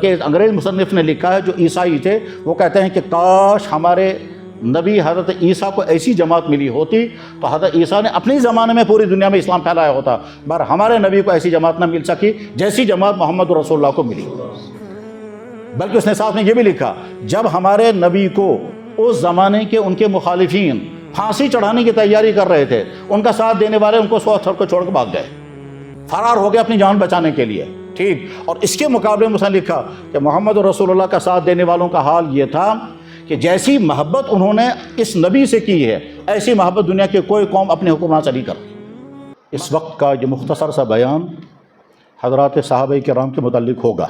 کہ انگریز مصنف نے لکھا ہے جو عیسائی تھے، وہ کہتے ہیں کہ کاش ہمارے نبی حضرت عیسیٰ کو ایسی جماعت ملی ہوتی تو حضرت عیسیٰ نے اپنی زمانے میں پوری دنیا میں اسلام پھیلایا ہوتا، مگر ہمارے نبی کو ایسی جماعت نہ مل سکی جیسی جماعت محمد رسول اللہ کو ملی۔ بلکہ اس نے ساتھ میں یہ بھی لکھا، جب ہمارے نبی کو اس زمانے کے ان کے مخالفین پھانسی چڑھانے کی تیاری کر رہے تھے، ان کا ساتھ دینے والے ان کو سو تھر کو چھوڑ کے بھاگ گئے، فرار ہو گئے اپنی جان بچانے کے لیے، ٹھیک۔ اور اس کے مقابلے میں اس نے لکھا کہ محمد رسول اللہ کا ساتھ دینے والوں کا حال یہ تھا کہ جیسی محبت انہوں نے اس نبی سے کی ہے، ایسی محبت دنیا کے کوئی قوم اپنے حکمران سے نہیں کرتی۔ اس وقت کا یہ مختصر سا بیان حضرات صحابہ کرام کے متعلق ہوگا۔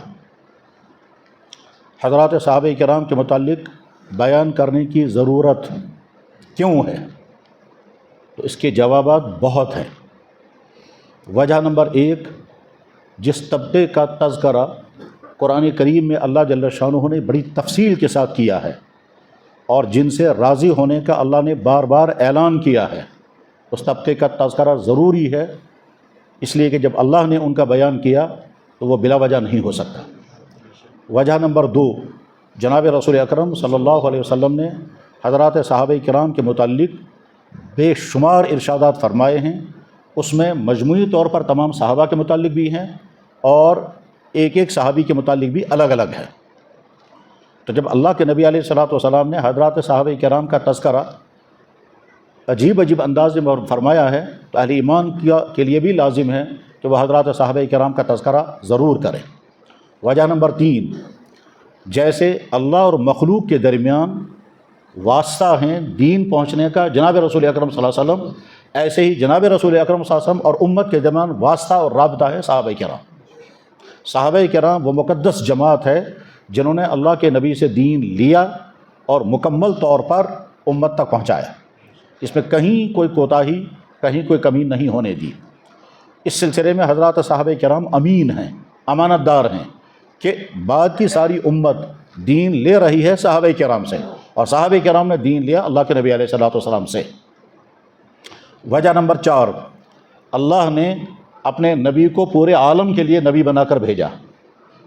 حضرات صحابہ کرام کے متعلق بیان کرنے کی ضرورت کیوں ہے؟ تو اس کے جوابات بہت ہیں۔ وجہ نمبر 1، جس طبقے کا تذکرہ قرآن کریم میں اللہ جل شانہ نے بڑی تفصیل کے ساتھ کیا ہے اور جن سے راضی ہونے کا اللہ نے بار بار اعلان کیا ہے، اس طبقے کا تذکرہ ضروری ہے، اس لیے کہ جب اللہ نے ان کا بیان کیا تو وہ بلا وجہ نہیں ہو سکتا۔ وجہ نمبر 2، جناب رسول اکرم صلی اللہ علیہ وسلم نے حضرات صحابہ کرام کے متعلق بے شمار ارشادات فرمائے ہیں، اس میں مجموعی طور پر تمام صحابہ کے متعلق بھی ہیں اور ایک ایک صحابی کے متعلق بھی الگ الگ ہے۔ تو جب اللہ کے نبی علیہ الصلوۃ والسلام نے حضرات صحابہ کرام کا تذکرہ عجیب عجیب انداز میں فرمایا ہے تو اہل ایمان کے لیے بھی لازم ہے کہ وہ حضرات صحابہ کرام کا تذکرہ ضرور کریں۔ وجہ نمبر 3، جیسے اللہ اور مخلوق کے درمیان واسطہ ہیں دین پہنچنے کا جناب رسول اکرم صلی اللہ علیہ وسلم، ایسے ہی جناب رسول اکرم صلی اللہ علیہ وسلم اور امت کے درمیان واسطہ اور رابطہ ہے صحابہ کرام۔ صحابہ کرام وہ مقدس جماعت ہے جنہوں نے اللہ کے نبی سے دین لیا اور مکمل طور پر امت تک پہنچایا، اس میں کہیں کوئی کوتاہی، کہیں کوئی کمی نہیں ہونے دی۔ اس سلسلے میں حضرات صحابہ کرام امین ہیں، امانت دار ہیں کہ بعد کی ساری امت دین لے رہی ہے صحابہ کرام سے، اور صحابہ کرام نے دین لیا اللہ کے نبی علیہ الصلوۃ والسلام سے۔ وجہ نمبر 4، اللہ نے اپنے نبی کو پورے عالم کے لیے نبی بنا کر بھیجا۔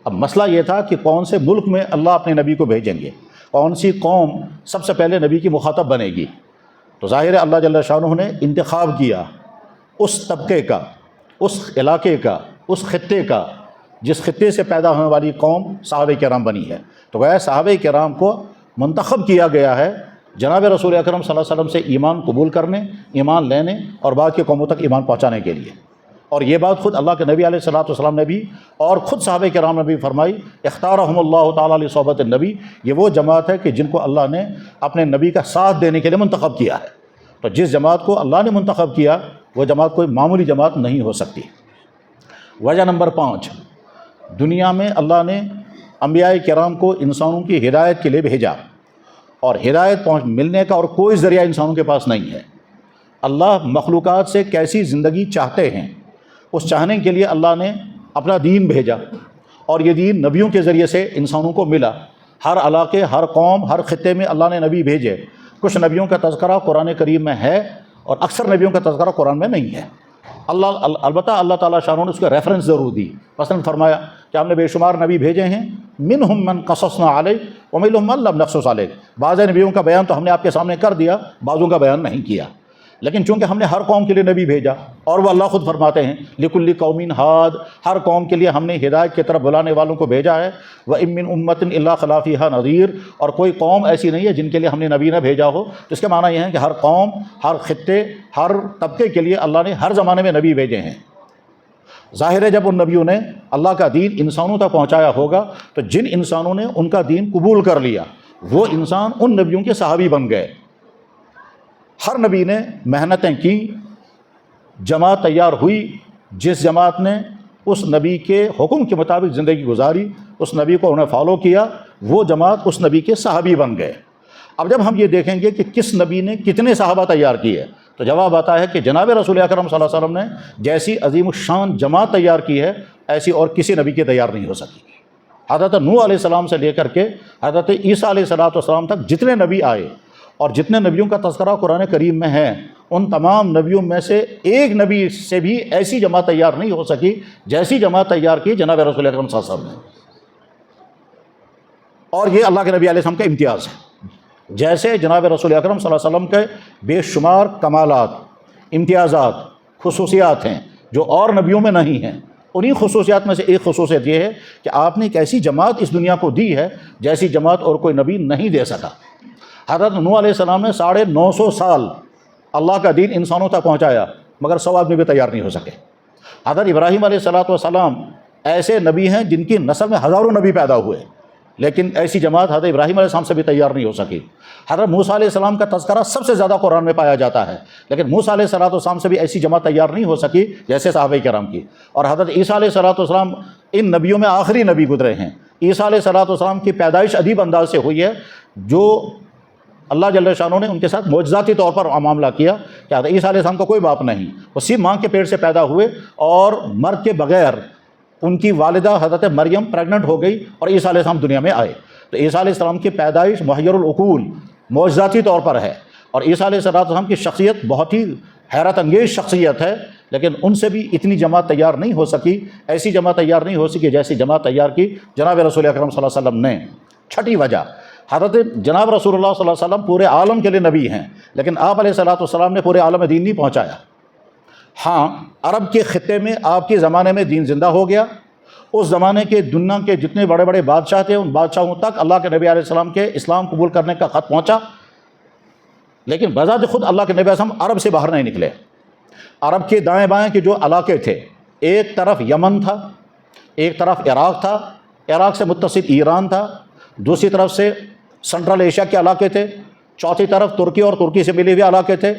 اب مسئلہ یہ تھا کہ کون سے ملک میں اللہ اپنے نبی کو بھیجیں گے، کون سی قوم سب سے پہلے نبی کی مخاطب بنے گی۔ تو ظاہر ہے اللہ جل شانہ نے انتخاب کیا اس طبقے کا، اس علاقے کا، اس خطے کا جس خطے سے پیدا ہونے والی قوم صحابہ کرام بنی ہے۔ تو گویا صحابہ کرام کو منتخب کیا گیا ہے جناب رسول اکرم صلی اللہ علیہ وسلم سے ایمان قبول کرنے، ایمان لینے اور بعد کی قوموں تک ایمان پہنچانے کے لیے۔ اور یہ بات خود اللہ کے نبی علیہ الصلوۃ والسلام نے بھی اور خود صحابہ کرام نے بھی فرمائی، اختارہم اللہ تعالیٰ لصحبۃ النبی، یہ وہ جماعت ہے کہ جن کو اللہ نے اپنے نبی کا ساتھ دینے کے لیے منتخب کیا ہے۔ تو جس جماعت کو اللہ نے منتخب کیا وہ جماعت کوئی معمولی جماعت نہیں ہو سکتی۔ وجہ نمبر 5، دنیا میں اللہ نے انبیاء کرام کو انسانوں کی ہدایت کے لیے بھیجا، اور ہدایت ملنے کا اور کوئی ذریعہ انسانوں کے پاس نہیں ہے۔ اللہ مخلوقات سے کیسی زندگی چاہتے ہیں، اس چاہنے کے لیے اللہ نے اپنا دین بھیجا، اور یہ دین نبیوں کے ذریعے سے انسانوں کو ملا۔ ہر علاقے، ہر قوم، ہر خطے میں اللہ نے نبی بھیجے۔ کچھ نبیوں کا تذکرہ قرآن کریم میں ہے اور اکثر نبیوں کا تذکرہ قرآن میں نہیں ہے۔ البتہ اللہ تعالیٰ شانہ نے اس کو ریفرنس ضرور دی، مثلا فرمایا کہ ہم نے بے شمار نبی بھیجے ہیں، منہم من قصصنا علیک ومنہم من لم نقصص علیک، بعض نبیوں کا بیان تو ہم نے آپ کے سامنے کر دیا، بعضوں کا بیان نہیں کیا، لیکن چونکہ ہم نے ہر قوم کے لیے نبی بھیجا، اور وہ اللہ خود فرماتے ہیں لکل قوم ہاد، ہر قوم کے لیے ہم نے ہدایت کی طرف بلانے والوں کو بھیجا ہے، وَإِن مِّن أُمَّةٍ إِلَّا خَلَا فِيهَا نَذِيرٌ، اور کوئی قوم ایسی نہیں ہے جن کے لیے ہم نے نبی نہ بھیجا ہو۔ تو اس کے معنی یہ ہے کہ ہر قوم، ہر خطے، ہر طبقے کے لیے اللہ نے ہر زمانے میں نبی بھیجے ہیں۔ ظاہر ہے جب ان نبیوں نے اللہ کا دین انسانوں تک پہنچایا ہوگا تو جن انسانوں نے ان کا دین قبول کر لیا وہ انسان ان نبیوں کے صحابی بن گئے۔ ہر نبی نے محنتیں کی، جماعت تیار ہوئی، جس جماعت نے اس نبی کے حکم کے مطابق زندگی گزاری، اس نبی کو انہیں فالو کیا، وہ جماعت اس نبی کے صحابی بن گئے۔ اب جب ہم یہ دیکھیں گے کہ کس نبی نے کتنے صحابہ تیار کیے تو جواب آتا ہے کہ جناب رسول اکرم صلی اللہ علیہ وسلم نے جیسی عظیم الشان جماعت تیار کی ہے ایسی اور کسی نبی کی تیار نہیں ہو سکی۔ حضرت نوح علیہ السلام سے لے کر کے حضرت عیسیٰ علیہ السلام تک جتنے نبی آئے اور جتنے نبیوں کا تذکرہ قرآن کریم میں ہے، ان تمام نبیوں میں سے ایک نبی سے بھی ایسی جماعت تیار نہیں ہو سکی جیسی جماعت تیار کی جناب رسول اکرم صلی اللہ علیہ وسلم نے۔ اور یہ اللہ کے نبی علیہ السلام کا امتیاز ہے۔ جیسے جناب رسول اکرم صلی اللہ علیہ وسلم کے بے شمار کمالات، امتیازات، خصوصیات ہیں جو اور نبیوں میں نہیں ہیں، انہی خصوصیات میں سے ایک خصوصیت یہ ہے کہ آپ نے ایک ایسی جماعت اس دنیا کو دی ہے جیسی جماعت اور کوئی نبی نہیں دے سکا۔ حضرت نوح علیہ السلام نے 950 سال اللہ کا دین انسانوں تک پہنچایا، مگر 100 آدمی بھی تیار نہیں ہو سکے۔ حضرت ابراہیم علیہ السلام ایسے نبی ہیں جن کی نسل میں ہزاروں نبی پیدا ہوئے، لیکن ایسی جماعت حضرت ابراہیم علیہ السلام سے بھی تیار نہیں ہو سکی۔ حضرت موسیٰ علیہ السلام کا تذکرہ سب سے زیادہ قرآن میں پایا جاتا ہے، لیکن موسیٰ علیہ السلام سے بھی ایسی جماعت تیار نہیں ہو سکی جیسے صحابہ کرام کی۔ اور حضرت عیسیٰ علیہ السلام ان نبیوں میں آخری نبی گزرے ہیں۔ عیسیٰ علیہ السلام کی پیدائش عجیب انداز سے ہوئی ہے، جو اللہ جل شانہ نے ان کے ساتھ معجزاتی طور پر معاملہ کیا کہ حضرت عیسیٰ علیہ السلام کا کوئی باپ نہیں، وہ صرف ماں کے پیٹ سے پیدا ہوئے اور مرد کے بغیر ان کی والدہ حضرت مریم پریگننٹ ہو گئی اور عیسیٰ علیہ السلام دنیا میں آئے۔ تو عیسیٰ علیہ السلام کی پیدائش محیر العقول معجزاتی طور پر ہے، اور عیسیٰ علیہ السلام کی شخصیت بہت ہی حیرت انگیز شخصیت ہے، لیکن ان سے بھی اتنی جماعت تیار نہیں ہو سکی، ایسی جماعت تیار نہیں ہو سکی جیسی جماعت تیار کی جناب رسول اکرم صلی اللہ علیہ وسلم نے۔ چھٹی وجہ، حضرت جناب رسول اللہ صلی اللہ علیہ وسلم پورے عالم کے لیے نبی ہیں، لیکن آپ علیہ السلام نے پورے عالم میں دین نہیں پہنچایا۔ ہاں، عرب کے خطے میں آپ کے زمانے میں دین زندہ ہو گیا۔ اس زمانے کے دنیا کے جتنے بڑے بڑے بادشاہ تھے، ان بادشاہوں تک اللہ کے نبی علیہ السلام کے اسلام قبول کرنے کا خط پہنچا، لیکن بذات خود اللہ کے نبی علیہ السلام عرب سے باہر نہیں نکلے۔ عرب کے دائیں بائیں کے جو علاقے تھے، ایک طرف یمن تھا، ایک طرف عراق تھا، عراق سے متصل ایران تھا، دوسری طرف سے سنٹرل ایشیا کے علاقے تھے، چوتھی طرف ترکی اور ترکی سے ملے ہوئے علاقے تھے،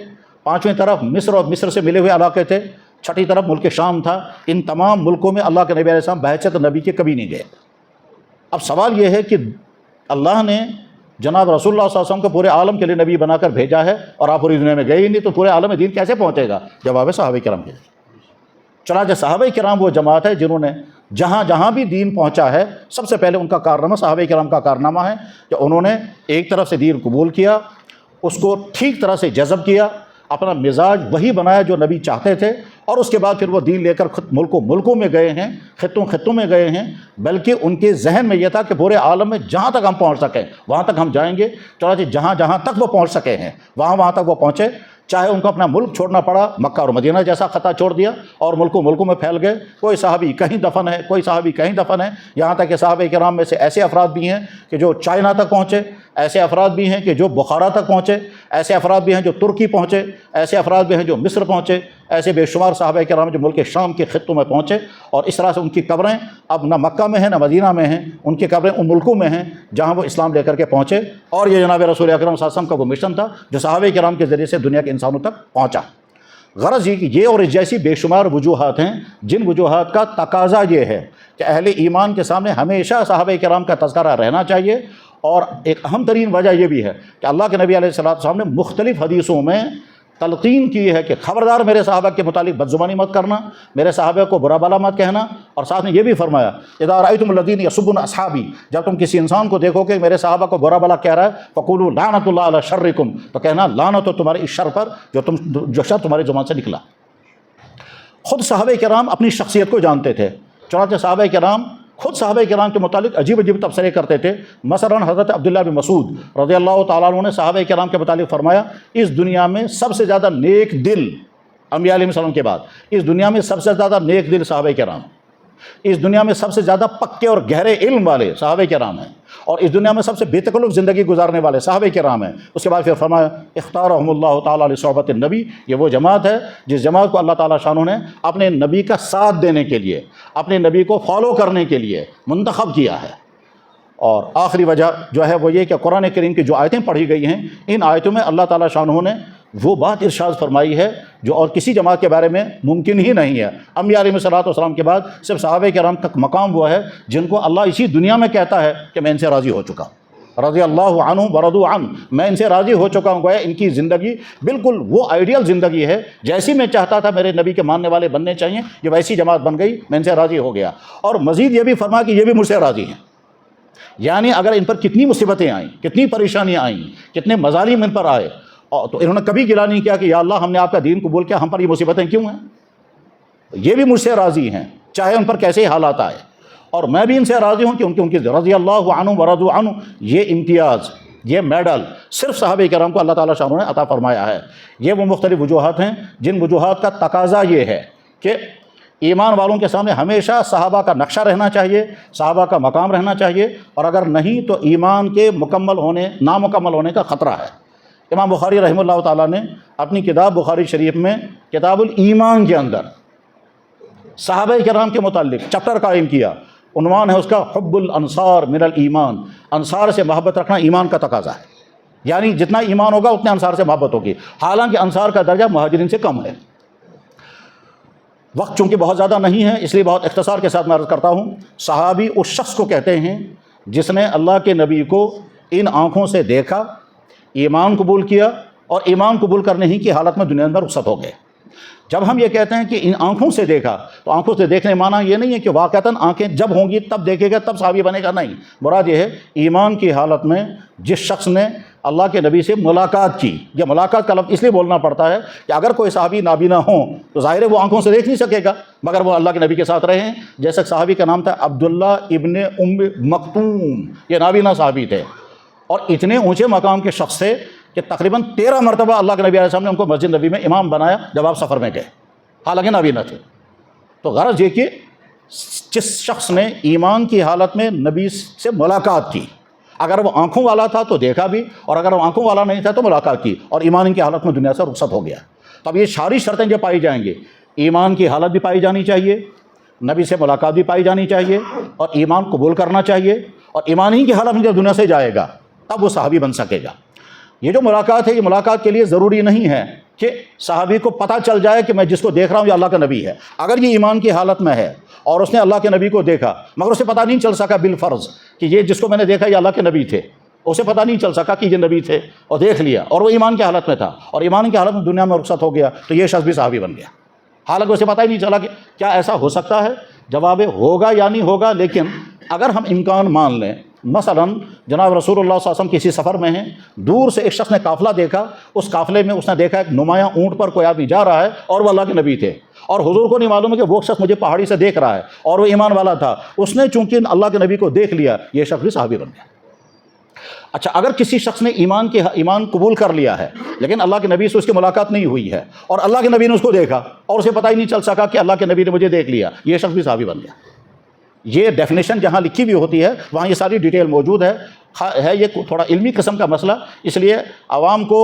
پانچویں طرف مصر اور مصر سے ملے ہوئے علاقے تھے، چھٹی طرف ملک شام تھا۔ ان تمام ملکوں میں اللہ کے نبی علیہ السلام بحیثیت نبی کے کبھی نہیں گئے۔ اب سوال یہ ہے کہ اللہ نے جناب رسول اللہ صلی اللہ علیہ وسلم کو پورے عالم کے لیے نبی بنا کر بھیجا ہے اور آپ پوری دنیا میں گئے ہی نہیں، تو پورے عالم میں دین کیسے پہنچے گا؟ جواب ہے صحابہ کرام کے۔ چنانچہ صحابہ کرام وہ جماعت ہے جنہوں نے جہاں جہاں بھی دین پہنچا ہے، سب سے پہلے ان کا کارنامہ صحابہ کرام کا کارنامہ ہے کہ انہوں نے ایک طرف سے دین قبول کیا، اس کو ٹھیک طرح سے جذب کیا، اپنا مزاج وہی بنایا جو نبی چاہتے تھے، اور اس کے بعد پھر وہ دین لے کر ملکوں میں گئے ہیں، خطوں میں گئے ہیں، بلکہ ان کے ذہن میں یہ تھا کہ پورے عالم میں جہاں تک ہم پہنچ سکیں وہاں تک ہم جائیں گے۔ چنانچہ جہاں تک وہ پہنچ سکے ہیں وہاں تک وہ پہنچے، چاہے ان کو اپنا ملک چھوڑنا پڑا، مکہ اور مدینہ جیسا خطہ چھوڑ دیا اور ملکوں میں پھیل گئے۔ کوئی صحابی کہیں دفن ہے، کوئی صحابی کہیں دفن ہے، یہاں تک کہ صحابہ کرام میں سے ایسے افراد بھی ہیں کہ جو چائنا تک پہنچے، ایسے افراد بھی ہیں کہ جو بخارا تک پہنچے، ایسے افراد بھی ہیں جو ترکی پہنچے، ایسے افراد بھی ہیں جو مصر پہنچے، ایسے بے شمار صحابہ کرام جو ملک شام کے خطوں میں پہنچے، اور اس طرح سے ان کی قبریں اب نہ مکہ میں ہیں نہ مدینہ میں ہیں، ان کی قبریں ان ملکوں میں ہیں جہاں وہ اسلام لے کر کے پہنچے۔ اور یہ جناب رسول اکرم صلی اللہ علیہ وسلم کا وہ مشن تھا جو صحابہ کرام کے ذریعے سے دنیا کے انسانوں تک پہنچا۔ غرض یہ کہ یہ اور اس جیسی بے شمار وجوہات ہیں جن وجوہات کا تقاضا یہ ہے کہ اہل ایمان کے سامنے ہمیشہ صحابہ کرام کا تذکرہ رہنا چاہیے۔ اور ایک اہم ترین وجہ یہ بھی ہے کہ اللہ کے نبی علیہ السلام نے مختلف حدیثوں میں تلقین کی ہے کہ خبردار میرے صحابہ کے متعلق بدزبانی مت کرنا، میرے صحابہ کو برا بلا مت کہنا، اور ساتھ میں یہ بھی فرمایا اذا رأیتم الذین یسبون اصحابی، جب تم کسی انسان کو دیکھو کہ میرے صحابہ کو برا بلا کہہ رہا ہے، فقولوا لعنت اللہ علی شرکم، تو کہنا لعنت ہو تمہارے اس شر پر جو شر تمہاری زبان سے نکلا۔ خود صحابہ کرام اپنی شخصیت کو جانتے تھے، چنانچہ صحابہ کرام خود صحابہ کرام کے متعلق عجیب تبصرے کرتے تھے۔ مثلا حضرت عبداللہ بن مسعود رضی اللہ تعالیٰ عنہ نے صحابہ کرام کے متعلق فرمایا، اس دنیا میں سب سے زیادہ نیک دل انبیاء علیہ السلام کے بعد، اس دنیا میں سب سے زیادہ نیک دل صحابہ کرام، اس دنیا میں سب سے زیادہ پکے اور گہرے علم والے صحابہ کرام ہیں، اور اس دنیا میں سب سے بے تکلف زندگی گزارنے والے صحابہ کرام ہیں۔ اس کے بعد پھر فرمایا اختارہم اللہ تعالیٰ لصحبۃ النبی، یہ وہ جماعت ہے جس جماعت کو اللہ تعالیٰ شانہ نے اپنے نبی کا ساتھ دینے کے لیے، اپنے نبی کو فالو کرنے کے لیے منتخب کیا ہے۔ اور آخری وجہ جو ہے وہ یہ کہ قرآن کریم کی جو آیتیں پڑھی گئی ہیں، ان آیتوں میں اللہ تعالیٰ شانہ نے وہ بات ارشاد فرمائی ہے جو اور کسی جماعت کے بارے میں ممکن ہی نہیں ہے۔ انبیاء علیہ السلام کے بعد صرف صحابہ کرام تک مقام وہ ہے جن کو اللہ اسی دنیا میں کہتا ہے کہ میں ان سے راضی ہو چکا ہوں، رضی اللہ عنہ ورضوا عنہ، میں ان سے راضی ہو چکا ہوں۔ گویا ان کی زندگی بالکل وہ آئیڈیل زندگی ہے جیسی میں چاہتا تھا میرے نبی کے ماننے والے بننے چاہیے، یہ ویسی جماعت بن گئی، میں ان سے راضی ہو گیا۔ اور مزید یہ بھی فرما کہ یہ بھی مجھ سے راضی ہیں، یعنی اگر ان پر کتنی مصیبتیں آئیں، کتنی پریشانیاں آئیں، کتنے مظالم ان پر آئے، تو انہوں نے کبھی گلا نہیں کیا کہ یا اللہ ہم نے آپ کا دین قبول کیا، ہم پر یہ مصیبتیں کیوں ہیں؟ یہ بھی مجھ سے راضی ہیں چاہے ان پر کیسے حالات آئے۔ اور میں بھی ان سے راضی ہوں کہ ان کی رضی اللہ عنہم ورضوا عنہ، یہ امتیاز، یہ میڈل صرف صحابہ کرام کو اللہ تعالیٰ شاہ نے عطا فرمایا ہے۔ یہ وہ مختلف وجوہات ہیں جن وجوہات کا تقاضا یہ ہے کہ ایمان والوں کے سامنے ہمیشہ صحابہ کا نقشہ رہنا چاہیے، صحابہ کا مقام رہنا چاہیے، اور اگر نہیں تو ایمان کے مکمل ہونے نامکمل ہونے کا خطرہ ہے۔ امام بخاری رحمہ اللہ تعالیٰ نے اپنی کتاب بخاری شریف میں کتاب الایمان کے اندر صحابہ کرام کے متعلق چپٹر قائم کیا، عنوان ہے اس کا حب الانصار من الایمان، انصار سے محبت رکھنا ایمان کا تقاضا ہے، یعنی جتنا ایمان ہوگا اتنے انصار سے محبت ہوگی، حالانکہ انصار کا درجہ مہاجرین سے کم ہے۔ وقت چونکہ بہت زیادہ نہیں ہے اس لیے بہت اختصار کے ساتھ میں عرض کرتا ہوں۔ صحابی اس شخص کو کہتے ہیں جس نے اللہ کے نبی کو ان آنکھوں سے دیکھا، ایمان قبول کیا، اور ایمان قبول کرنے ہی کی حالت میں دنیا میں رخصت ہو گئے۔ جب ہم یہ کہتے ہیں کہ ان آنکھوں سے دیکھا، تو آنکھوں سے دیکھنے معنی یہ نہیں ہے کہ واقعتاً آنکھیں جب ہوں گی تب دیکھے گا تب صحابی بنے گا، نہیں، مراد یہ ہے ایمان کی حالت میں جس شخص نے اللہ کے نبی سے ملاقات کی۔ یہ ملاقات کا لفظ اس لیے بولنا پڑتا ہے کہ اگر کوئی صحابی نابینا ہوں تو ظاہر ہے وہ آنکھوں سے دیکھ نہیں سکے گا، مگر وہ اللہ کے نبی کے ساتھ رہے ہیں۔ جیسے صحابی کا نام تھا عبداللہ ابن ام مکتوم، یہ نابینا صحابی تھے، اور اتنے اونچے مقام کے شخص تھے کہ تقریباً 13 مرتبہ اللہ کے نبی علیہ السلام نے ان کو مسجد نبی میں امام بنایا جب آپ سفر میں گئے، حالانکہ نابینا تھے۔ تو غرض یہ کہ جس شخص نے ایمان کی حالت میں نبی سے ملاقات کی، اگر وہ آنکھوں والا تھا تو دیکھا بھی، اور اگر وہ آنکھوں والا نہیں تھا تو ملاقات کی، اور ایمان کی حالت میں دنیا سے رخصت ہو گیا۔ تو اب یہ ساری شرطیں جو پائی جائیں گے، ایمان کی حالت بھی پائی جانی چاہیے، نبی سے ملاقات بھی پائی جانی چاہیے، اور ایمان قبول کرنا چاہیے، اور ایمان ہی کی حالت میں جب دنیا سے جائے گا تب وہ صحابی بن سکے گا۔ یہ جو ملاقات ہے، یہ ملاقات کے لیے ضروری نہیں ہے کہ صحابی کو پتہ چل جائے کہ میں جس کو دیکھ رہا ہوں یہ اللہ کا نبی ہے۔ اگر یہ ایمان کی حالت میں ہے اور اس نے اللہ کے نبی کو دیکھا مگر اسے پتہ نہیں چل سکا بالفرض کہ یہ جس کو میں نے دیکھا یہ اللہ کے نبی تھے، اسے پتہ نہیں چل سکا کہ یہ نبی تھے، اور دیکھ لیا اور وہ ایمان کی حالت میں تھا اور ایمان کی حالت میں دنیا میں رخصت ہو گیا، تو یہ شخص بھی صحابی بن گیا، حالانکہ اسے پتہ ہی نہیں چلا کہ کیا ایسا ہو سکتا ہے۔ جواب ہوگا یا نہیں ہوگا، لیکن اگر ہم امکان مان لیں، مثلا جناب رسول اللہ صلی اللہ علیہ وسلم کسی سفر میں ہیں، دور سے ایک شخص نے قافلہ دیکھا، اس قافلے میں اس نے دیکھا ایک نمایاں اونٹ پر کوئی آدمی جا رہا ہے اور وہ اللہ کے نبی تھے، اور حضور کو نہیں معلوم ہے کہ وہ شخص مجھے پہاڑی سے دیکھ رہا ہے اور وہ ایمان والا تھا، اس نے چونکہ اللہ کے نبی کو دیکھ لیا، یہ شخص بھی صحابی بن گیا۔ اچھا، اگر کسی شخص نے ایمان قبول کر لیا ہے لیکن اللہ کے نبی سے اس کی ملاقات نہیں ہوئی ہے اور اللہ کے نبی نے اس کو دیکھا اور اسے پتہ ہی نہیں چل سکا کہ اللہ کے نبی نے مجھے دیکھ لیا، یہ شخص بھی صحابی بن گیا۔ یہ ڈیفینیشن جہاں لکھی ہوئی ہوتی ہے وہاں یہ ساری ڈیٹیل موجود ہے یہ تھوڑا علمی قسم کا مسئلہ، اس لیے عوام کو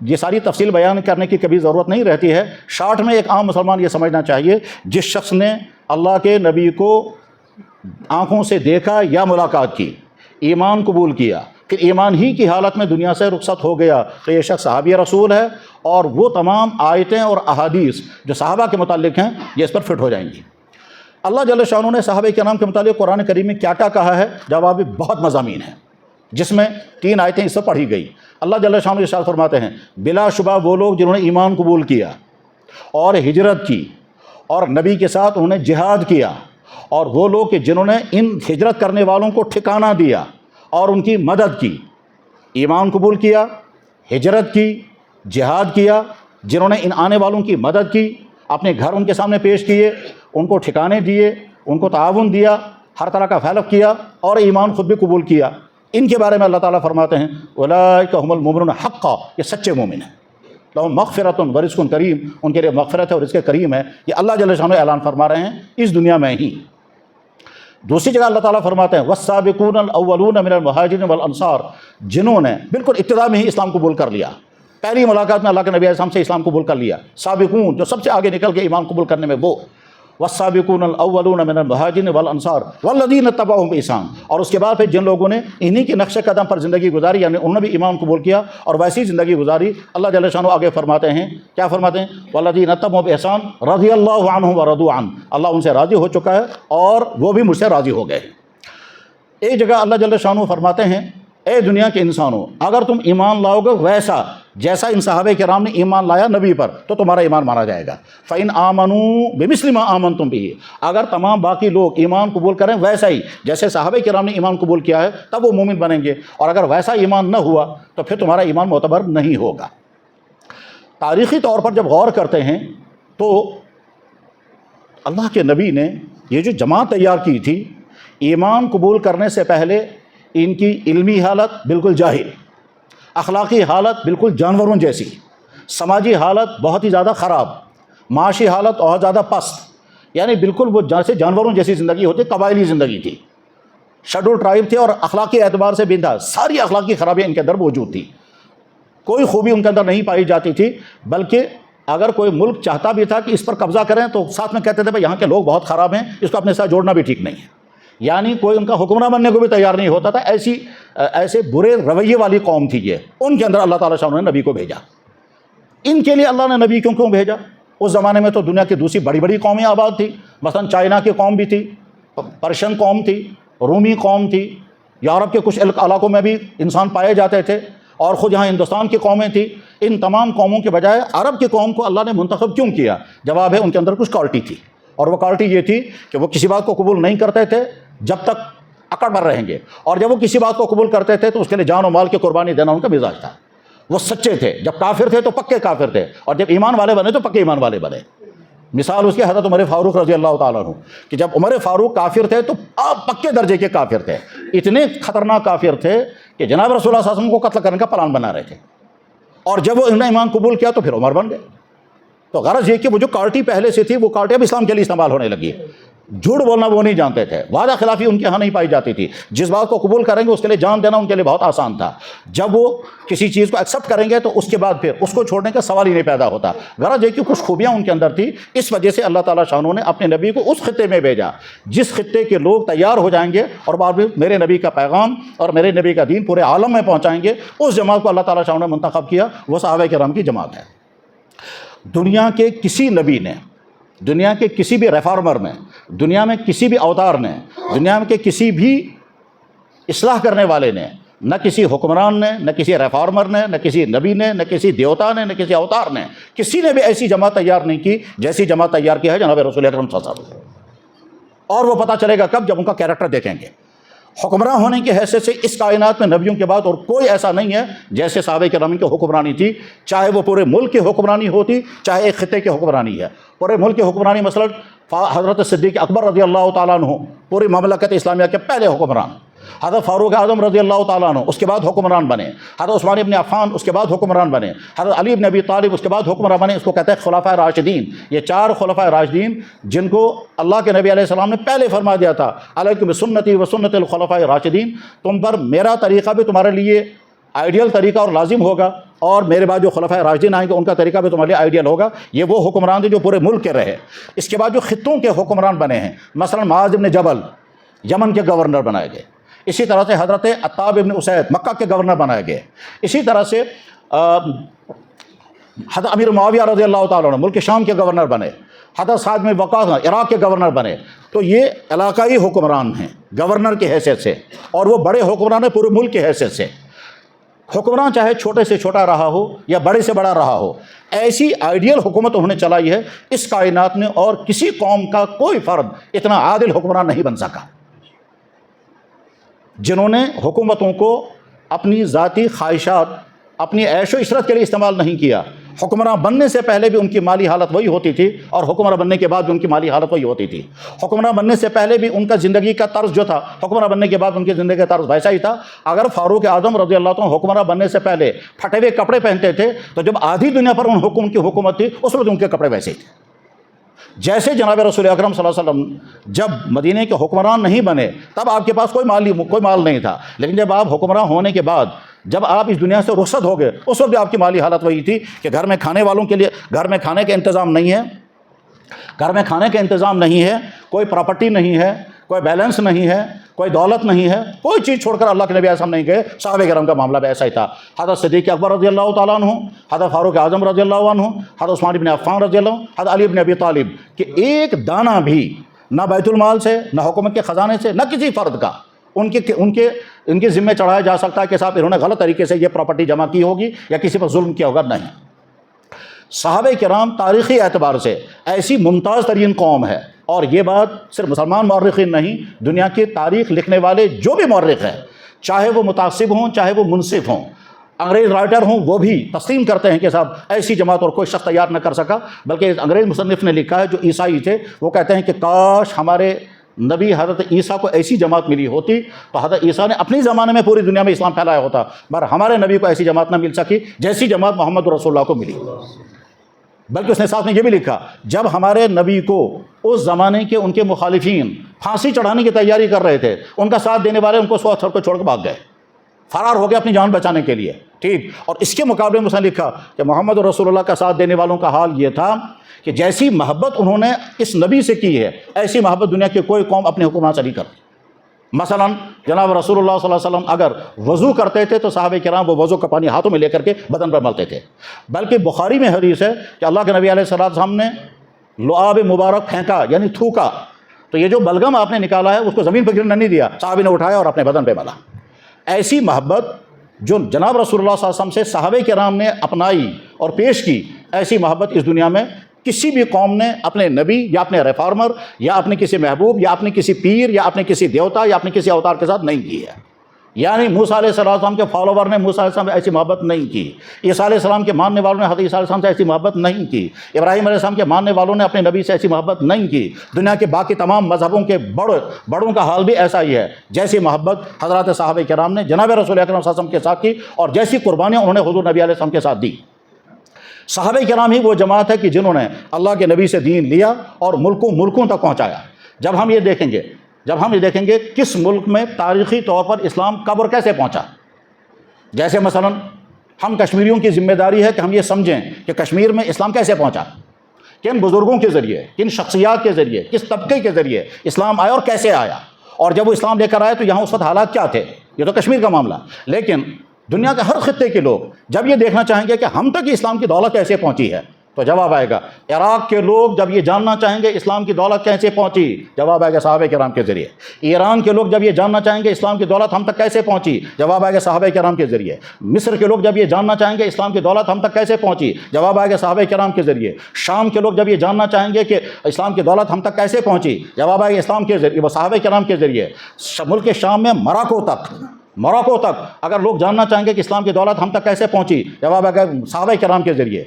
یہ ساری تفصیل بیان کرنے کی کبھی ضرورت نہیں رہتی ہے۔ شارٹ میں ایک عام مسلمان یہ سمجھنا چاہیے، جس شخص نے اللہ کے نبی کو آنکھوں سے دیکھا یا ملاقات کی، ایمان قبول کیا، پھر ایمان ہی کی حالت میں دنیا سے رخصت ہو گیا، تو یہ شخص صحابی رسول ہے، اور وہ تمام آیتیں اور احادیث جو صحابہ کے متعلق ہیں یہ اس پر فٹ ہو جائیں گی۔ اللہ جل شانہ نے صحابہ کرام کے متعلق قرآن کریم میں کیا کہا ہے؟ جواب بہت مضامین ہیں، جس میں 3 آیتیں اس سے پڑھی گئی۔ اللہ جل شانہ ارشاد فرماتے ہیں، بلا شبہ وہ لوگ جنہوں نے ایمان قبول کیا اور ہجرت کی اور نبی کے ساتھ انہوں نے جہاد کیا، اور وہ لوگ کہ جنہوں نے ان ہجرت کرنے والوں کو ٹھکانہ دیا اور ان کی مدد کی، ایمان قبول کیا، ہجرت کی، جہاد کیا، جنہوں نے ان آنے والوں کی مدد کی، اپنے گھر ان کے سامنے پیش کیے، ان کو ٹھکانے دیے، ان کو تعاون دیا، ہر طرح کا فیلق کیا، اور ایمان خود بھی قبول کیا، ان کے بارے میں اللہ تعالیٰ فرماتے ہیں اولئک هم المؤمنون حقا، یہ سچے مومن ہیں، لہم مغفرۃ ورزق کریم، ان کے لیے مغفرت ہے اور رزق کریم ہے، یہ اللہ جل شانہ اعلان فرما رہے ہیں اس دنیا میں ہی۔ دوسری جگہ اللہ تعالیٰ فرماتے ہیں والسابقون الاولون من المہاجرین والانصار، جنہوں نے بالکل ابتدا میں ہی اسلام قبول کر لیا، پہلی ملاقات میں اللہ کے نبی علیہ السلام سے اسلام قبول کر لیا، سابقون جو سب سے آگے نکل کے ایمان قبول کرنے میں وہ، والسابقون الاولون من المہاجرین والانصار والذین اتبعوہم بإحسان، اور اس کے بعد پھر جن لوگوں نے انہی کے نقش قدم پر زندگی گزاری، یعنی انہوں نے بھی ایمان قبول کیا اور ویسی زندگی گزاری، اللہ جل شانہ آگے فرماتے ہیں، کیا فرماتے ہیں؟ والذین اتبعوہم بإحسان رضی اللہ عنہم ورضوا عنہ، اللہ ان سے راضی ہو چکا ہے اور وہ بھی مجھ سے راضی ہو گئے۔ ایک جگہ اللہ جل شانہ فرماتے ہیں، اے دنیا کے انسانوں، اگر تم ایمان لاؤ گے ویسا جیسا ان صحابہ کرام نے ایمان لایا نبی پر تو تمہارا ایمان مانا جائے گا۔ فَإِنْ آمَنُوا بِمِثْلِ مَا آمَنْتُمْ بِهِ، اگر تمام باقی لوگ ایمان قبول کریں ویسا ہی جیسے صحابہ کرام نے ایمان قبول کیا ہے تب وہ مومن بنیں گے، اور اگر ویسا ایمان نہ ہوا تو پھر تمہارا ایمان معتبر نہیں ہوگا۔ تاریخی طور پر جب غور کرتے ہیں تو اللہ کے نبی نے یہ جو جماعت تیار کی تھی، ایمان قبول کرنے سے پہلے ان کی علمی حالت بالکل جاہل، اخلاقی حالت بالکل جانوروں جیسی، سماجی حالت بہت ہی زیادہ خراب، معاشی حالت بہت زیادہ پست، یعنی بالکل وہ جیسے جانوروں جیسی زندگی ہوتی، قبائلی زندگی تھی، شیڈول ٹرائب تھے، اور اخلاقی اعتبار سے بھی تھا، ساری اخلاقی خرابیاں ان کے اندر موجود تھی، کوئی خوبی ان کے اندر نہیں پائی جاتی تھی، بلکہ اگر کوئی ملک چاہتا بھی تھا کہ اس پر قبضہ کریں تو ساتھ میں کہتے تھے بھائی یہاں کے لوگ بہت خراب ہیں، اس کو اپنے ساتھ جوڑنا بھی ٹھیک نہیں ہے، یعنی کوئی ان کا حکمراں بننے کو بھی تیار نہیں ہوتا تھا، ایسے برے رویے والی قوم تھی یہ، ان کے اندر اللہ تعالیٰ شاہ نے نبی کو بھیجا۔ ان کے لیے اللہ نے نبی کیوں بھیجا؟ اس زمانے میں تو دنیا کی دوسری بڑی بڑی قومیں آباد تھی، مثلا چائنا کی قوم بھی تھی، پرشین قوم تھی، رومی قوم تھی، یورپ کے کچھ علاقوں میں بھی انسان پائے جاتے تھے، اور خود یہاں ہندوستان کی قومیں تھیں۔ ان تمام قوموں کے بجائے عرب کی قوم کو اللہ نے منتخب کیوں کیا؟ جواب ہے ان کے اندر کچھ کوالٹی تھی، اور وہ کوالٹی یہ تھی کہ وہ کسی بات کو قبول نہیں کرتے تھے جب تک اکڑ پر رہیں گے، اور جب وہ کسی بات کو قبول کرتے تھے تو اس کے لیے جان و مال کی قربانی دینا ان کا مزاج تھا۔ وہ سچے تھے، جب کافر تھے تو پکے کافر تھے، اور جب ایمان والے بنے تو پکے ایمان والے بنے۔ مثال اس کے حضرت عمر فاروق رضی اللہ تعالیٰ عنہ، کہ جب عمر فاروق کافر تھے تو آپ پکے درجے کے کافر تھے، اتنے خطرناک کافر تھے کہ جناب رسول اللہ صلی اللہ علیہ وسلم کو قتل کرنے کا پلان بنا رہے تھے، اور جب وہ انہوں نے ایمان قبول کیا تو پھر عمر بن گئے۔ تو غرض یہ کہ وہ جو کوالٹی پہلے سے تھی وہ کوالٹی اب اسلام کے لیے استعمال ہونے لگی۔ جھوٹ بولنا وہ نہیں جانتے تھے، وعدہ خلافی ان کے ہاں نہیں پائی جاتی تھی، جس بات کو قبول کریں گے اس کے لیے جان دینا ان کے لیے بہت آسان تھا، جب وہ کسی چیز کو ایکسیپٹ کریں گے تو اس کے بعد پھر اس کو چھوڑنے کا سوال ہی نہیں پیدا ہوتا۔ غرض یہ کہ کچھ خوبیاں ان کے اندر تھی، اس وجہ سے اللہ تعالیٰ شاہ نے اپنے نبی کو اس خطے میں بھیجا جس خطے کے لوگ تیار ہو جائیں گے اور بعد میں میرے نبی کا پیغام اور میرے نبی کا دین پورے عالم میں پہنچائیں گے، اس جماعت کو اللہ تعالیٰ شاہ نے منتخب کیا، وہ صحابہ کرام کی جماعت ہے۔ دنیا کے کسی نبی نے، دنیا کے کسی بھی ریفارمر نے، دنیا میں کسی بھی اوتار نے، دنیا میں کے کسی بھی اصلاح کرنے والے نے، نہ کسی حکمران نے، نہ کسی ریفارمر نے، نہ کسی نبی نے، نہ کسی دیوتا نے، نہ کسی اوتار نے، کسی نے بھی ایسی جماعت تیار نہیں کی جیسی جماعت تیار کی ہے جناب رسول اکرم صلی اللہ علیہ وسلم۔ اور وہ پتہ چلے گا کب؟ جب ان کا کیریکٹر دیکھیں گے۔ حکمراں ہونے کی حیثیت سے اس کائنات میں نبیوں کے بعد اور کوئی ایسا نہیں ہے جیسے صحابہ کرام کی حکمرانی تھی، چاہے وہ پورے ملک کی حکمرانی ہوتی، چاہے ایک خطے کی حکمرانی ہے۔ پورے ملک کی حکمرانی مثلا حضرت صدیق اکبر رضی اللہ تعالیٰ عنہ پوری مملکت اسلامیہ کے پہلے حکمران، حضرت فاروق اعظم رضی اللہ تعالیٰ عنہ اس کے بعد حکمران بنے، حضرت عثمان ابن عفان اس کے بعد حکمران بنے، حضرت علی ابن ابی طالب اس کے بعد حکمران بنے۔ اس کو کہتے ہیں خلفائے راشدین۔ یہ چار خلفائے راشدین جن کو اللہ کے نبی علیہ السلام نے پہلے فرما دیا تھا علیکم بسنتی و سنت الخلفاء الراشدین، تم پر میرا طریقہ بھی تمہارے لیے آئیڈیل طریقہ اور لازم ہوگا، اور میرے بعد جو خلفائے راشدین آئیں گے ان کا طریقہ بھی تمہارے لیے آئیڈیل ہوگا۔ یہ وہ حکمران تھے جو پورے ملک کے رہے۔ اس کے بعد جو خطوں کے حکمران بنے ہیں، مثلا معاذ بن جبل یمن کے گورنر بنائے گئے، اسی طرح سے حضرت عتاب ابن اسید مکہ کے گورنر بنائے گئے، اسی طرح سے حضرت امیر معاویہ رضی اللہ تعالیٰ عنہ ملک شام کے گورنر بنے، حضرت سعد بن وقاص عراق کے گورنر بنے۔ تو یہ علاقائی حکمران ہیں گورنر کی حیثیت سے، اور وہ بڑے حکمران ہیں پورے ملک کی حیثیت سے۔ حکمران چاہے چھوٹے سے چھوٹا رہا ہو یا بڑے سے بڑا رہا ہو، ایسی آئیڈیل حکومت انہوں نے چلائی ہے اس کائنات میں، اور کسی قوم کا کوئی فرد اتنا عادل حکمران نہیں بن سکا، جنہوں نے حکومتوں کو اپنی ذاتی خواہشات، اپنی عیش و عشرت کے لیے استعمال نہیں کیا۔ حکمراں بننے سے پہلے بھی ان کی مالی حالت وہی ہوتی تھی، اور حکمراں بننے کے بعد بھی ان کی مالی حالت وہی ہوتی تھی۔ حکمراں بننے سے پہلے بھی ان کا زندگی کا طرز جو تھا، حکمراں بننے کے بعد ان کی زندگی کا طرز ویسا ہی تھا۔ اگر فاروق اعظم رضی اللہ عنہ حکمراں بننے سے پہلے پھٹے ہوئے کپڑے پہنتے تھے تو جب آدھی دنیا پر ان حکم کی حکومت تھی اس وقت ان کے کپڑے ویسے ہی تھے۔ جیسے جناب رسول اکرم صلی اللہ علیہ وسلم جب مدینے کے حکمران نہیں بنے تب آپ کے پاس کوئی مال نہیں تھا، لیکن جب آپ حکمران ہونے کے بعد جب آپ اس دنیا سے رخصت ہو گئے اس وقت بھی آپ کی مالی حالت وہی تھی کہ گھر میں کھانے والوں کے لیے گھر میں کھانے کا انتظام نہیں ہے، گھر میں کھانے کا انتظام نہیں ہے، کوئی پراپرٹی نہیں ہے، کوئی بیلنس نہیں ہے، کوئی دولت نہیں ہے، کوئی چیز چھوڑ کر اللہ کے نبی ایسا نہیں گئے۔ صحابہ کرام کا معاملہ بھی ایسا ہی تھا۔ حضرت صدیق اکبر رضی اللہ تعالیٰ عنہ، حضرت فاروق اعظم رضی اللہ عنہ، حضرت عثمان بن عفان رضی اللہ عنہ، حضرت علی بن ابی طالب کہ ایک دانہ بھی نہ بیت المال سے، نہ حکومت کے خزانے سے، نہ کسی فرد کا ان کے ذمہ چڑھایا جا سکتا ہے کہ صاحب انہوں نے غلط طریقے سے یہ پراپرٹی جمع کی ہوگی یا کسی پر ظلم کیا ہوگا، نہیں۔ صحابہ کرام تاریخی اعتبار سے ایسی ممتاز ترین قوم ہے، اور یہ بات صرف مسلمان مورخین نہیں، دنیا کی تاریخ لکھنے والے جو بھی مورخ ہیں، چاہے وہ متعصب ہوں چاہے وہ منصف ہوں، انگریز رائٹر ہوں، وہ بھی تسلیم کرتے ہیں کہ صاحب ایسی جماعت اور کوئی شخص تیار نہ کر سکا۔ بلکہ انگریز مصنف نے لکھا ہے جو عیسائی تھے، وہ کہتے ہیں کہ کاش ہمارے نبی حضرت عیسیٰ کو ایسی جماعت ملی ہوتی تو حضرت عیسیٰ نے اپنی زمانے میں پوری دنیا میں اسلام پھیلایا ہوتا، مگر ہمارے نبی کو ایسی جماعت نہ مل سکی جیسی جماعت محمد رسول اللہ کو ملی۔ بلکہ اس نے ساتھ میں یہ بھی لکھا، جب ہمارے نبی کو اس زمانے کے ان کے مخالفین پھانسی چڑھانے کی تیاری کر رہے تھے، ان کا ساتھ دینے والے ان کو سو کو چھوڑ کے بھاگ گئے، فرار ہو گئے اپنی جان بچانے کے لیے، ٹھیک۔ اور اس کے مقابلے میں اس نے لکھا کہ محمد رسول اللہ کا ساتھ دینے والوں کا حال یہ تھا کہ جیسی محبت انہوں نے اس نبی سے کی ہے، ایسی محبت دنیا کی کوئی قوم اپنے حکمران سے نہیں کرتی۔ مثلا جناب رسول اللہ صلی اللہ علیہ وسلم اگر وضو کرتے تھے تو صحابہ کرام وہ وضو کا پانی ہاتھوں میں لے کر کے بدن پر ملتے تھے، بلکہ بخاری میں حدیث ہے کہ اللہ کے نبی علیہ السلام نے لعاب مبارک پھینکا یعنی تھوکا تو یہ جو بلغم آپ نے نکالا ہے اس کو زمین پر گرنے نہیں دیا، صحابہ نے اٹھایا اور اپنے بدن پہ ملا۔ ایسی محبت جو جناب رسول اللہ صلی اللہ علیہ وسلم سے صحابہ کرام نے اپنائی اور پیش کی، ایسی محبت اس دنیا میں کسی بھی قوم نے اپنے نبی یا اپنے ریفارمر یا اپنے کسی محبوب یا اپنے کسی پیر یا اپنے کسی دیوتا یا اپنے کسی اوتار کے ساتھ نہیں کی ہے۔ یعنی موسیٰ علیہ السلام کے فالوور نے موسیٰ علیہ السلام سے ایسی محبت نہیں کی، عیسیٰ علیہ السلام کے ماننے والوں نے حضرت عیسیٰ علیہ السلام سے ایسی محبت نہیں کی، ابراہیم علیہ السلام کے ماننے والوں نے اپنے نبی سے ایسی محبت نہیں کی۔ دنیا کے باقی تمام مذہبوں کے بڑوں کا حال بھی ایسا ہی ہے، جیسی محبت حضرات صحابہ کرام نے جناب رسول اکرم صلی اللہ علیہ وسلم کے ساتھ کی اور جیسی قربانیاں انہوں نے حضور نبی علیہ السلام کے ساتھ دی۔ صحابہ کرام ہی وہ جماعت ہے کہ جنہوں نے اللہ کے نبی سے دین لیا اور ملکوں تک پہنچایا۔ جب ہم یہ دیکھیں گے کس ملک میں تاریخی طور پر اسلام کب اور کیسے پہنچا، جیسے مثلا ہم کشمیریوں کی ذمہ داری ہے کہ ہم یہ سمجھیں کہ کشمیر میں اسلام کیسے پہنچا، کن بزرگوں کے ذریعے، کن شخصیات کے ذریعے، کس طبقے کے ذریعے اسلام آیا اور کیسے آیا، اور جب وہ اسلام لے کر آئے تو یہاں اس وقت حالات کیا تھے۔ یہ تو کشمیر کا معاملہ، لیکن دنیا کے ہر خطے کے لوگ جب یہ دیکھنا چاہیں گے کہ ہم تک اسلام کی دولت کیسے پہنچی ہے تو جواب آئے گا۔ عراق کے لوگ جب یہ جاننا چاہیں گے اسلام کی دولت کیسے پہنچی، جواب آئے گا صحابہ کرام کے ذریعے۔ ایران کے لوگ جب یہ جاننا چاہیں گے اسلام کی دولت ہم تک کیسے پہنچی، جواب آئے گا صحابہ کرام کے ذریعے۔ مصر کے لوگ جب یہ جاننا چاہیں گے اسلام کی دولت ہم تک کیسے پہنچی، جواب آئے گا صحابہ کرام کے ذریعے۔ شام کے لوگ جب یہ جاننا چاہیں گے کہ اسلام کی دولت ہم تک کیسے پہنچی، جواب آئے گا اسلام کے ذریعے، صحابہ کرام کے ذریعے۔ ملک شام میں موراکو تک اگر لوگ جاننا چاہیں گے کہ اسلام کی دولت ہم تک کیسے پہنچی، جواب آئے گا صحابہ کرام کے ذریعے۔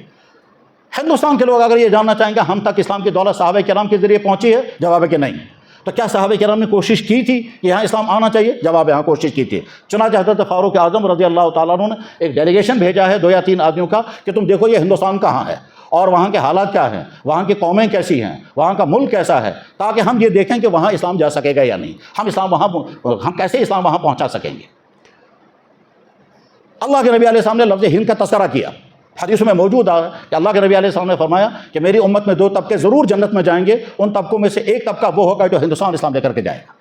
ہندوستان کے لوگ اگر یہ جاننا چاہیں گے ہم تک اسلام کی دولت صحابہ کرام کے ذریعے پہنچی ہے، جواب ہے کہ نہیں۔ تو کیا صحابہ کرام نے کوشش کی تھی کہ یہاں اسلام آنا چاہیے، جواب یہاں کوشش کی تھی۔ چنانچہ حضرت فاروق اعظم رضی اللہ تعالیٰ عنہ نے ایک ڈیلیگیشن بھیجا ہے 2 یا 3 آدمیوں کا کہ تم دیکھو یہ ہندوستان کہاں ہے اور وہاں کے حالات کیا ہیں، وہاں کی قومیں کیسی ہیں، وہاں کا ملک کیسا ہے، تاکہ ہم یہ دیکھیں کہ وہاں اسلام جا سکے گا یا نہیں، ہم کیسے اسلام وہاں پہنچا سکیں گے۔ اللہ کے نبی علیہ السلام نے لفظ ہند کا تذکرہ کیا، حدیث میں موجود ہے کہ اللہ کے نبی علیہ السلام نے فرمایا کہ میری امت میں 2 طبقے ضرور جنت میں جائیں گے، ان طبقوں میں سے ایک طبقہ وہ ہوگا جو ہندوستان اسلام لے کر کے جائے گا۔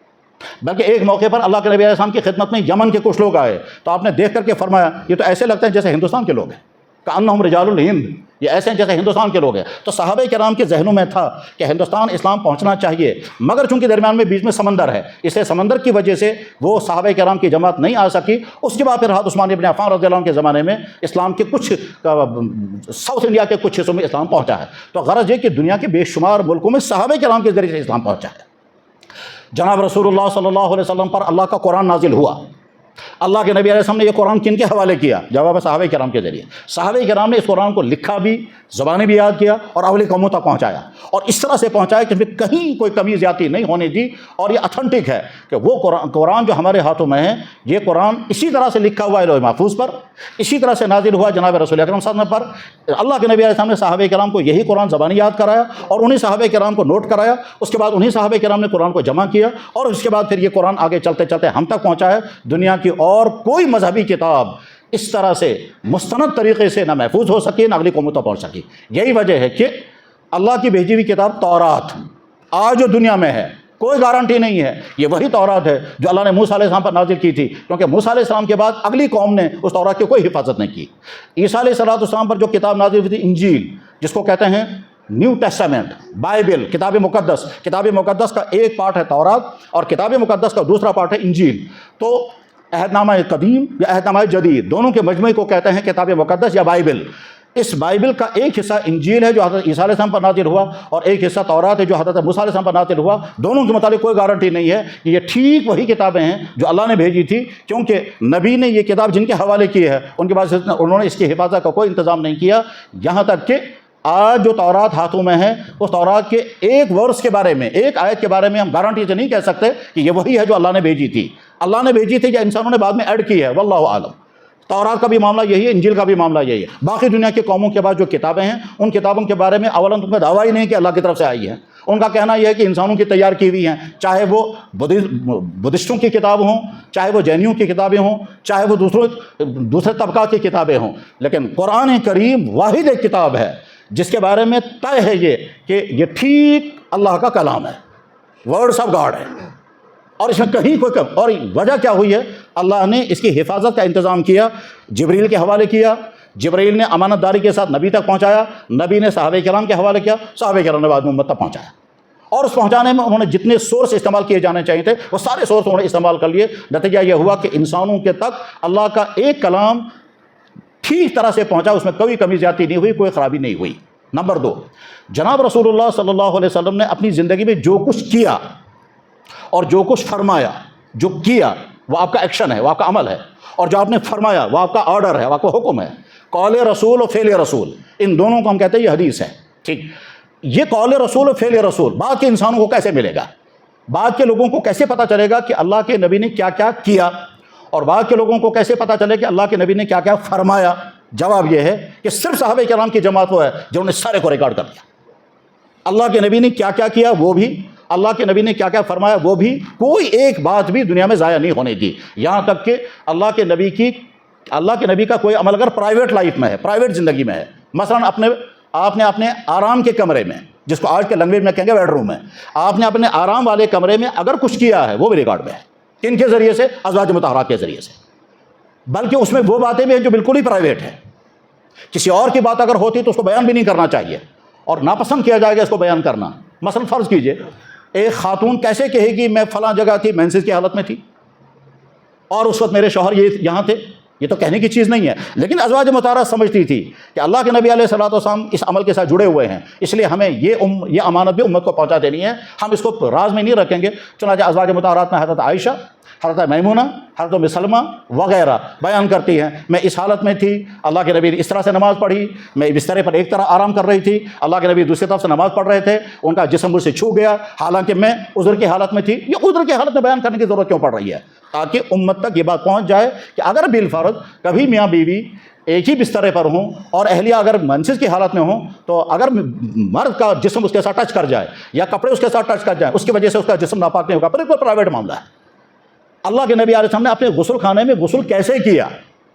بلکہ ایک موقع پر اللہ کے نبی علیہ السلام کی خدمت میں یمن کے کچھ لوگ آئے تو آپ نے دیکھ کر کے فرمایا یہ تو ایسے لگتے ہیں جیسے ہندوستان کے لوگ ہیں، کأنہم رجال الہند، یہ ایسے ہیں جیسے ہندوستان کے لوگ ہیں۔ تو صحابہ کرام کے ذہنوں میں تھا کہ ہندوستان اسلام پہنچنا چاہیے، مگر چونکہ درمیان میں بیچ میں سمندر ہے، اس لیے سمندر کی وجہ سے وہ صحابہ کرام کی جماعت نہیں آ سکی۔ اس کے بعد پھر حضرت عثمان بن عفان رضی اللہ عنہ کے زمانے میں اسلام کے کچھ ساؤتھ انڈیا کے کچھ حصوں میں اسلام پہنچا ہے۔ تو غرض یہ کہ دنیا کے بے شمار ملکوں میں صحابہ کرام کے ذریعے سے اسلام پہنچا ہے۔ جناب رسول اللہ صلی اللہ علیہ وسلم پر اللہ کا قرآن نازل ہوا، اللہ کے نبی علیہ السلام نے یہ قرآن کن کے حوالے کیا، جواب ہے صحابہ کرام کے ذریعے۔ صحابہ کرام نے اس قرآن کو لکھا بھی، زبانیں بھی یاد کیا اور اگلی قوموں تک پہنچایا، اور اس طرح سے پہنچایا کہ اس میں کہیں کوئی کمی زیادتی نہیں ہونے دی۔ اور یہ اتھینٹک ہے کہ وہ قرآن جو ہمارے ہاتھوں میں ہے، یہ قرآن اسی طرح سے لکھا ہوا ہے لوح محفوظ پر، اسی طرح سے نازل ہوا جناب رسول اکرم صلی اللہ علیہ وسلم پر۔ اللہ کے نبی علیہ السلام نے صحابہ کرام کو یہی قرآن زبانی یاد کرایا اور انہیں صحابہ کرام کو نوٹ کرایا، اس کے بعد انہیں صحابہ کرام نے قرآن کو جمع کیا، اور اس کے بعد پھر یہ قرآن آگے چلتے چلتے ہم تک پہنچا ہے۔ دنیا کی اور کوئی مذہبی کتاب اس طرح سے مستند طریقے سے نہ محفوظ ہو سکی نہ اگلی قوموں تک پہنچ سکی۔ یہی وجہ ہے کہ اللہ کی بھیجی ہوئی کتاب تورات آج جو دنیا میں ہے کوئی گارنٹی نہیں ہے یہ وہی تورات ہے جو اللہ نے موسیٰ علیہ السلام پر نازل کی تھی، کیونکہ موسیٰ علیہ السلام کے بعد اگلی قوم نے اس تورات کی کوئی حفاظت نہیں کی۔ عیسیٰ علیہ السلام پر جو کتاب نازل ہوئی تھی انجیل، جس کو کہتے ہیں نیو ٹیسٹامنٹ، بائبل، کتاب مقدس کا ایک پارٹ ہے تورات اور کتاب مقدس کا دوسرا پارٹ ہے انجیل۔ تو عہد نامہ قدیم یا عہد نامہ جدید دونوں کے مجموعے کو کہتے ہیں کتاب مقدس یا بائبل۔ اس بائبل کا ایک حصہ انجیل ہے جو حضرت عیسیٰ علیہ السلام پر نازل ہوا، اور ایک حصہ تورات ہے جو حضرت موسیٰ علیہ السلام پر نازل ہوا۔ دونوں کے متعلق کوئی گارنٹی نہیں ہے کہ یہ ٹھیک وہی کتابیں ہیں جو اللہ نے بھیجی تھی، کیونکہ نبی نے یہ کتاب جن کے حوالے کی ہے ان کے پاس انہوں نے اس کی حفاظت کا کوئی انتظام نہیں کیا، یہاں تک کہ آج جو تورات ہاتھوں میں ہے اس تورات کے ایک ورس کے بارے میں، ایک آیت کے بارے میں ہم گارنٹی سے نہیں کہہ سکتے کہ یہ وہی ہے جو اللہ نے بھیجی تھی. اللہ نے بھیجی تھی یا انسانوں نے بعد میں ایڈ کی ہے، واللہ عالم. تورات کا بھی معاملہ یہی ہے، انجیل کا بھی معاملہ یہی ہے. باقی دنیا کی قوموں کے بعد جو کتابیں ہیں ان کتابوں کے بارے میں اولاً ان کا دعویٰ ہی نہیں کہ اللہ کی طرف سے آئی ہے. ان کا کہنا یہ ہے کہ انسانوں کی تیار کی ہوئی ہیں، چاہے وہ بدھسٹوں کی کتاب ہوں، چاہے وہ جینیوں کی کتابیں ہوں، چاہے وہ دوسرے طبقات کی کتابیں ہوں. لیکن قرآن کریم واحد ایک کتاب ہے جس کے بارے میں طے ہے یہ کہ یہ ٹھیک اللہ کا کلام ہے، ورڈس آف گاڈ ہے، اور اس میں کہیں کوئی کم. اور وجہ کیا ہوئی ہے؟ اللہ نے اس کی حفاظت کا انتظام کیا، جبریل کے حوالے کیا، جبریل نے امانت داری کے ساتھ نبی تک پہنچایا، نبی نے صحابہ کرام کے حوالے کیا، صحابہ کرام نے بعد میں امت تک پہنچایا. اور اس پہنچانے میں انہوں نے جتنے سورس استعمال کیے جانے چاہیے تھے وہ سارے سورس انہوں نے استعمال کر لیے. نتیجہ یہ ہوا کہ انسانوں کے تک اللہ کا ایک کلام ٹھیک طرح سے پہنچا، اس میں کوئی کمی زیادتی نہیں ہوئی، کوئی خرابی نہیں ہوئی. نمبر 2، جناب رسول اللہ صلی اللہ علیہ وسلم نے اپنی زندگی میں جو کچھ کیا اور جو کچھ فرمایا، جو کیا وہ آپ کا ایکشن ہے، وہ آپ کا عمل ہے، اور جو آپ نے فرمایا وہ آپ کا آرڈر ہے، وہ آپ کا حکم ہے. قول رسول اور فعل رسول، ان دونوں کو ہم کہتے ہیں یہ حدیث ہے. ٹھیک، یہ قول رسول اور فعل رسول بعد کے انسانوں کو کیسے ملے گا؟ بعد کے لوگوں کو کیسے پتہ چلے گا کہ اللہ کے نبی نے کیا کیا کیا، اور بعد کے لوگوں کو کیسے پتہ چلے کہ اللہ کے نبی نے کیا کیا فرمایا؟ جواب یہ ہے کہ صرف صحابہ کرام کی جماعت وہ ہے جنہوں نے سارے کو ریکارڈ کر لیا. اللہ کے نبی نے کیا کیا کیا وہ بھی، اللہ کے نبی نے کیا کیا فرمایا وہ بھی، کوئی ایک بات بھی دنیا میں ضائع نہیں ہونے دی. یہاں تک کہ اللہ کے نبی کا کوئی عمل اگر پرائیویٹ لائف میں ہے، پرائیویٹ زندگی میں ہے، مثلا آپ نے اپنے آرام کے کمرے میں، جس کو آج کے لینگویج میں کہیں گے بیڈ روم میں، آپ نے اپنے آرام والے کمرے میں اگر کچھ کیا ہے وہ بھی ریکارڈ میں ہے. کن کے ذریعے سے؟ ازواج مطہرات کے ذریعے سے. بلکہ اس میں وہ باتیں بھی ہیں جو بالکل ہی پرائیویٹ ہیں. کسی اور کی بات اگر ہوتی تو اس کو بیان بھی نہیں کرنا چاہیے، اور ناپسند کیا جائے گا اس کو بیان کرنا. مثلا فرض کیجئے ایک خاتون کیسے کہے گی میں فلاں جگہ تھی، مینسز کی حالت میں تھی اور اس وقت میرے شوہر یہاں تھے؟ یہ تو کہنے کی چیز نہیں ہے. لیکن ازواج مطہرات سمجھتی تھی کہ اللہ کے نبی علیہ الصلوۃ والسلام اس عمل کے ساتھ جڑے ہوئے ہیں، اس لیے ہمیں یہ امانت بھی امت کو پہنچا دینی ہے، ہم اس کو راز میں نہیں رکھیں گے. چنانچہ ازواج مطہرات میں حضرت عائشہ، حضرت میمونہ، حضرت ام سلمہ وغیرہ بیان کرتی ہیں میں اس حالت میں تھی، اللہ کے نبی نے اس طرح سے نماز پڑھی، میں بسترے پر ایک طرح آرام کر رہی تھی، اللہ کے نبی دوسری طرف سے نماز پڑھ رہے تھے، ان کا جسم مجھ سے چھو گیا حالانکہ میں عذر کی حالت میں تھی. یہ عذر کی حالت میں بیان کرنے کی ضرورت کیوں پڑ رہی ہے؟ تاکہ امت تک یہ بات پہنچ جائے کہ اگر بالفرض کبھی میاں بیوی ایک ہی بسترے پر ہوں اور اہلیہ اگر منسز کی حالت میں ہوں تو اگر مرد کا جسم اس کے ساتھ ٹچ کر جائے یا کپڑے اس کے ساتھ ٹچ کر جائیں، اس کی وجہ سے اس کا جسم ناپاک نہیں ہوگا، پر کوئی پرائیویٹ معاملہ ہے. اللہ کے نبی علیہ السلام نے اپنے غسل خانے میں غسل کیسے کیا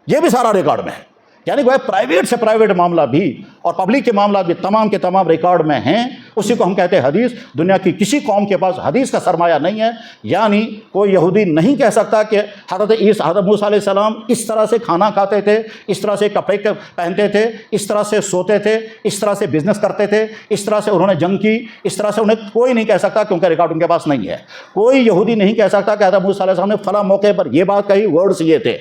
یہ بھی سارا ریکارڈ میں ہے. یعنی وہ پرائیویٹ سے پرائیویٹ معاملہ بھی اور پبلک کے معاملات بھی تمام کے تمام ریکارڈ میں ہیں. اسی کو ہم کہتے ہیں حدیث. دنیا کی کسی قوم کے پاس حدیث کا سرمایہ نہیں ہے. یعنی کوئی یہودی نہیں کہہ سکتا کہ حضرت موسیٰ علیہ السلام اس طرح سے کھانا کھاتے تھے، اس طرح سے کپڑے پہنتے تھے، اس طرح سے سوتے تھے، اس طرح سے بزنس کرتے تھے، اس طرح سے انہوں نے جنگ کی، اس طرح سے انہیں کوئی نہیں کہہ سکتا کیونکہ ریکارڈ ان کے پاس نہیں ہے. کوئی یہودی نہیں کہہ سکتا کہ حضرت موسیٰ علیہ السلام نے فلاں موقع پر یہ بات کہی، ورڈز یہ تھے.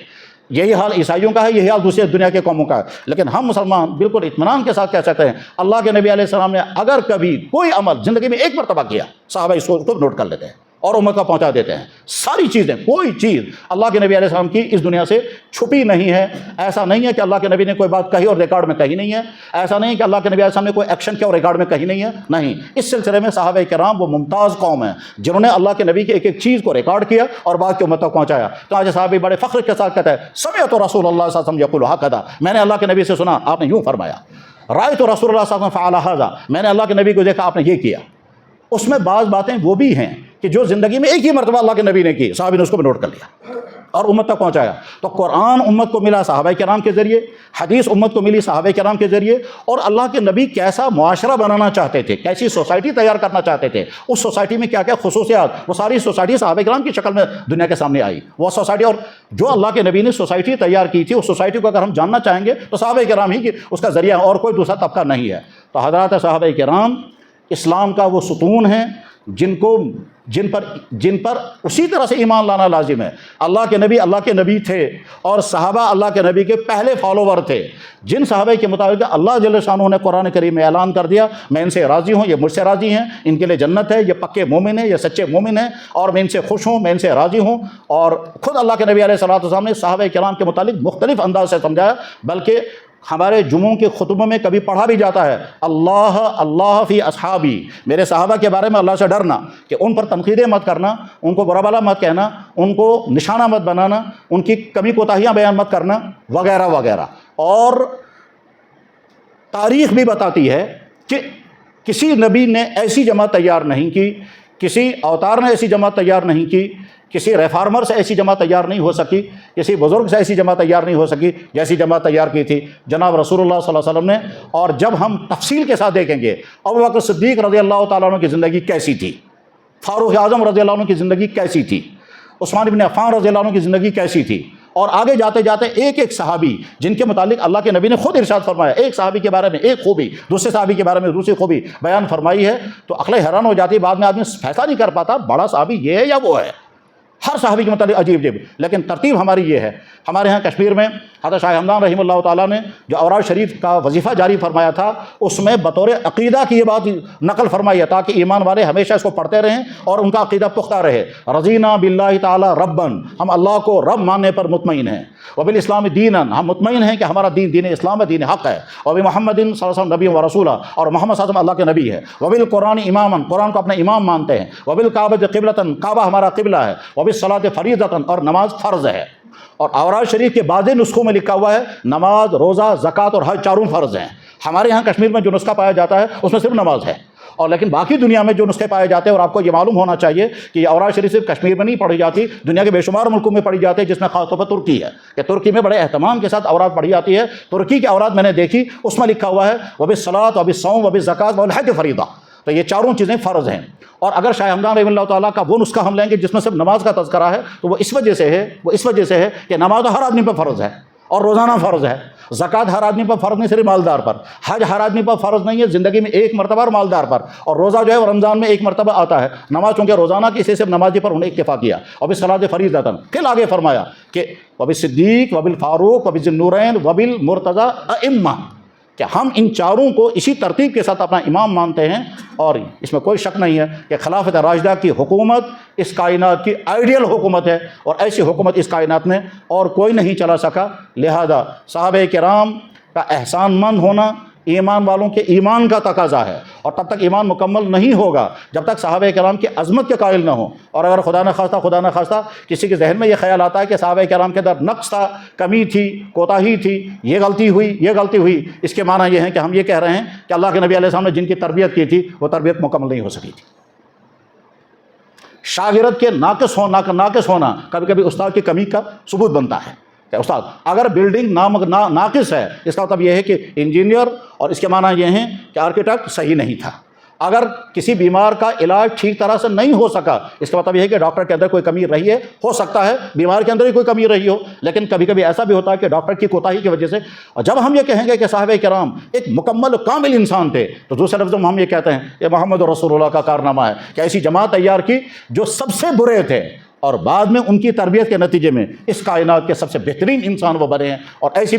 یہی حال عیسائیوں کا ہے، یہی حال دوسری دنیا کے قوموں کا ہے. لیکن ہم مسلمان بالکل اطمینان کے ساتھ کہہ سکتے ہیں اللہ کے نبی علیہ السلام نے اگر کبھی کوئی عمل زندگی میں ایک مرتبہ کیا، صحابہ اس کو نوٹ کر لیتے ہیں اور امت کو پہنچا دیتے ہیں. ساری چیزیں، کوئی چیز اللہ کے نبی علیہ السلام کی اس دنیا سے چھپی نہیں ہے. ایسا نہیں ہے کہ اللہ کے نبی نے کوئی بات کہی اور ریکارڈ میں کہیں نہیں ہے. ایسا نہیں ہے کہ اللہ کے نبی علیہ السلام نے کوئی ایکشن کیا اور ریکارڈ میں کہیں نہیں ہے. نہیں، اس سلسلے میں صحابہ کرام وہ ممتاز قوم ہیں جنہوں نے اللہ کے نبی کی ایک ایک چیز کو ریکارڈ کیا اور بعد کی امت تک پہنچایا. تو آج صحابی بڑے فخر کے ساتھ کہتا ہے سمعت رسول اللہ صلی اللہ علیہ وسلم یقول ہکذا، میں نے اللہ کے نبی سے سنا آپ نے یوں فرمایا. رأیت رسول اللہ صلی اللہ علیہ وسلم فعل ھذا، میں نے اللہ کے نبی کو دیکھا آپ نے یہ کیا. اس میں بعض باتیں وہ بھی ہیں کہ جو زندگی میں ایک ہی مرتبہ اللہ کے نبی نے کی، صحابی نے اس کو بھی نوٹ کر لیا اور امت تک پہنچایا. تو قرآن امت کو ملا صحابہ کرام کے ذریعے، حدیث امت کو ملی صحابہ کرام کے ذریعے. اور اللہ کے نبی کیسا معاشرہ بنانا چاہتے تھے، کیسی سوسائٹی تیار کرنا چاہتے تھے، اس سوسائٹی میں کیا کیا خصوصیات، وہ ساری سوسائٹی صحابہ کرام کی شکل میں دنیا کے سامنے آئی. وہ سوسائٹی اور جو اللہ کے نبی نے سوسائٹی تیار کی تھی، اس سوسائٹی کو اگر ہم جاننا چاہیں گے تو صحابہ کرام ہی کی اس کا ذریعہ، اور کوئی دوسرا طبقہ نہیں ہے. تو حضرات صحابہ کرام اسلام کا وہ ستون ہیں جن پر اسی طرح سے ایمان لانا لازم ہے. اللہ کے نبی تھے اور صحابہ اللہ کے نبی کے پہلے فالوور تھے، جن صحابہ کے مطابق اللہ جل شانہ نے قرآن کریم میں اعلان کر دیا میں ان سے راضی ہوں، یہ مجھ سے راضی ہیں، ان کے لیے جنت ہے، یہ پکے مومن ہیں، یہ سچے مومن ہیں، اور میں ان سے خوش ہوں، میں ان سے راضی ہوں. اور خود اللہ کے نبی علیہ الصلوۃ والسلام نے صحابہ کرام کے متعلق مختلف انداز سے سمجھایا، بلکہ ہمارے جمعوں کے خطبوں میں کبھی پڑھا بھی جاتا ہے اللہ اللہ فی اصحابی، میرے صحابہ کے بارے میں اللہ سے ڈرنا، کہ ان پر تنقیدیں مت کرنا، ان کو برا بھلا مت کہنا، ان کو نشانہ مت بنانا، ان کی کمی کوتاہیاں بیان مت کرنا، وغیرہ وغیرہ۔ اور تاریخ بھی بتاتی ہے کہ کسی نبی نے ایسی جماعت تیار نہیں کی، کسی اوتار نے ایسی جماعت تیار نہیں کی، کسی ریفارمر سے ایسی جماعت تیار نہیں ہو سکی، کسی بزرگ سے ایسی جماعت تیار نہیں ہو سکی جیسی جماعت تیار کی تھی جناب رسول اللہ صلی اللہ علیہ وسلم نے۔ اور جب ہم تفصیل کے ساتھ دیکھیں گے ابوبکر صدیق رضی اللہ تعالیٰ عنہ کی زندگی کیسی تھی، فاروق اعظم رضی اللہ عنہ کی زندگی کیسی تھی، عثمان بن عفان رضی اللہ عنہ کی زندگی کیسی تھی، اور آگے جاتے جاتے ایک ایک صحابی جن کے متعلق اللہ کے نبی نے خود ارشاد فرمایا، ایک صحابی کے بارے میں ایک خوبی، دوسرے صحابی کے بارے میں دوسری خوبی بیان فرمائی ہے، تو عقلیں حیران ہو جاتی ہے، بعد میں آدمی فیصلہ نہیں کر پاتا بڑا صحابی یہ ہے یا وہ ہے، ہر صحابی کے متعلق عجیب عجیب۔ لیکن ترتیب ہماری یہ ہے، ہمارے ہاں کشمیر میں حضرت شاہ ہمدان رحمہ اللہ تعالیٰ نے جو اوراد شریف کا وظیفہ جاری فرمایا تھا، اس میں بطور عقیدہ کی یہ بات نقل فرمائی ہے تاکہ ایمان والے ہمیشہ اس کو پڑھتے رہیں اور ان کا عقیدہ پختہ رہے۔ رضینا باللہ تعالی ربن، ہم اللہ کو رب ماننے پر مطمئن ہیں، وبالاسلام دینا، ہم مطمئن ہیں کہ ہمارا دین دین اسلام ہے، دین حق ہے، وبمحمد صلی اللہ علیہ وسلم نبی و رسولہ، اور محمد صلی اللہ علیہ وسلم اللہ کے نبی ہے، وبالقرآن اماما، قرآن کو اپنا امام مانتے ہیں، وبالکعبۃ قبلۃ، کعبہ ہمارا قبلہ ہے، وبالصلاۃ فریضۃ، اور نماز فرض ہے۔ اور اوراد شریف کے بعض نسخوں میں لکھا ہوا ہے نماز، روزہ، زکوٰۃ اور حج چاروں فرض ہیں۔ ہمارے ہاں کشمیر میں جو نسخہ پایا جاتا ہے اس میں صرف نماز ہے، اور لیکن باقی دنیا میں جو نسخے پائے جاتے ہیں، اور آپ کو یہ معلوم ہونا چاہیے کہ یہ اوراد شریف صرف کشمیر میں نہیں پڑھی جاتی، دنیا کے بے شمار ملکوں میں پڑھی جاتی ہے، جس میں خاص طور پر ترکی ہے، کہ ترکی میں بڑے اہتمام کے ساتھ اوراد پڑھی جاتی ہے۔ ترکی کی اوراد میں نے دیکھی، اس میں لکھا ہوا ہے وبالصلاۃ وبالصوم وبالزکوٰۃ والحج فریضہ، تو یہ چاروں چیزیں فرض ہیں۔ اور اگر شاہ ہمدان رحمہ اللہ تعالیٰ کا وہ نسخہ ہم لیں گے جس میں صرف نماز کا تذکرہ ہے، تو وہ اس وجہ سے ہے کہ نماز ہر آدمی پر فرض ہے اور روزانہ فرض ہے، زکوٰۃ ہر آدمی پر فرض نہیں، صرف مالدار پر، حج ہر آدمی پر فرض نہیں ہے، زندگی میں ایک مرتبہ اور مالدار پر، اور روزہ جو ہے وہ رمضان میں ایک مرتبہ آتا ہے، نماز چونکہ روزانہ کی، اسے صرف نمازی پر انہیں اکتفا کیا، اور بالصلاۃ فریضۃ، پھر آگے فرمایا کہ وبالصدیق وبالفاروق وبالذی وبالمرتضیٰ ائمہ، کہ ہم ان چاروں کو اسی ترتیب کے ساتھ اپنا امام مانتے ہیں، اور اس میں کوئی شک نہیں ہے کہ خلافت راشدہ کی حکومت اس کائنات کی آئیڈیل حکومت ہے، اور ایسی حکومت اس کائنات میں اور کوئی نہیں چلا سکا۔ لہذا صحابہ کرام کا احسان مند ہونا ایمان والوں کے ایمان کا تقاضا ہے، اور تب تک ایمان مکمل نہیں ہوگا جب تک صحابہ کرام کی عظمت کے قائل نہ ہوں۔ اور اگر خدا نہ خواستہ کسی کے ذہن میں یہ خیال آتا ہے کہ صحابہ کرام کے اندر نقص تھا، کمی تھی، کوتاہی تھی، یہ غلطی ہوئی، اس کے معنی یہ ہے کہ ہم یہ کہہ رہے ہیں کہ اللہ کے نبی علیہ السلام نے جن کی تربیت کی تھی وہ تربیت مکمل نہیں ہو سکی تھی۔ شاگرد کے ناقص ہونا کبھی کبھی استاد کی کمی کا ثبوت بنتا ہے کہ استاد اگر بلڈنگ ناقص ہے، اس کا مطلب یہ ہے کہ انجینئر، اور اس کے معنی یہ ہیں کہ آرکیٹیکٹ صحیح نہیں تھا۔ اگر کسی بیمار کا علاج ٹھیک طرح سے نہیں ہو سکا، اس کا مطلب یہ ہے کہ ڈاکٹر کے اندر کوئی کمی رہی ہے، ہو سکتا ہے بیمار کے اندر ہی کوئی کمی رہی ہو، لیکن کبھی کبھی ایسا بھی ہوتا ہے کہ ڈاکٹر کی کوتاہی کی وجہ سے۔ اور جب ہم یہ کہیں گے کہ صحابہ کرام ایک مکمل کامل انسان تھے، تو دوسرے لفظوں میں ہم یہ کہتے ہیں یہ محمد رسول اللہ کا کارنامہ ہے کہ ایسی جماعت تیار کی جو سب سے برے تھے، اور بعد میں ان کی تربیت کے نتیجے میں اس کائنات کے سب سے بہترین انسان وہ بنے ہیں۔ اور ایسی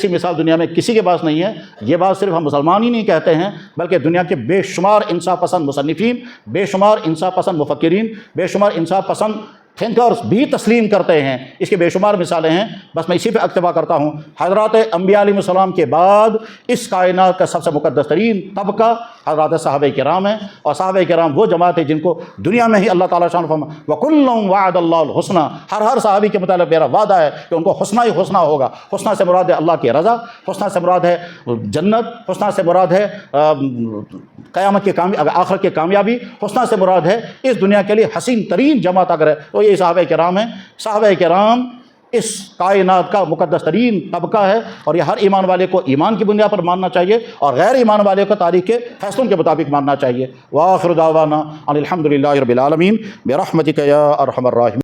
مثال دنیا میں کسی کے پاس نہیں ہے۔ یہ بات صرف ہم مسلمان ہی نہیں کہتے ہیں، بلکہ دنیا کے بے شمار انصاف پسند مصنفین، بے شمار انصاف پسند مفکرین، بے شمار انصاف پسند تھنکرز بھی تسلیم کرتے ہیں۔ اس کے بے شمار مثالیں ہیں، بس میں اسی پہ اکتفا کرتا ہوں۔ حضرات انبیاء علیہ السلام کے بعد اس کائنات کا سب سے مقدس ترین طبقہ حضرات صحابہ کرام ہیں، اور صحابہ کرام وہ جماعت ہے جن کو دنیا میں ہی اللہ تعالیٰ شان فرما وَكُلًّا وَعَدَ اللَّهُ الْحُسْنَى، ہر صحابی کے متعلق میرا وعدہ ہے کہ ان کو حسنہ ہی حسنہ ہوگا۔ حسنہ سے مراد ہے اللہ کی رضا، حسنہ سے مراد ہے جنت، حسنہ سے مراد ہے قیامت کی آخرت کی کامیابی، حسنہ سے مراد ہے اس دنیا کے لیے حسین ترین جماعت اگر ہے تو یہ صحابہ کرام ہیں۔ صحابہ کرام اس کائنات کا مقدس ترین طبقہ ہے، اور یہ ہر ایمان والے کو ایمان کی بنیاد پر ماننا چاہیے، اور غیر ایمان والے کو تاریخ کے فیصلوں کے مطابق ماننا چاہیے۔ وآخر دعوانا ان الحمد للہ رب العالمین برحمتک یا ارحم الراحمین۔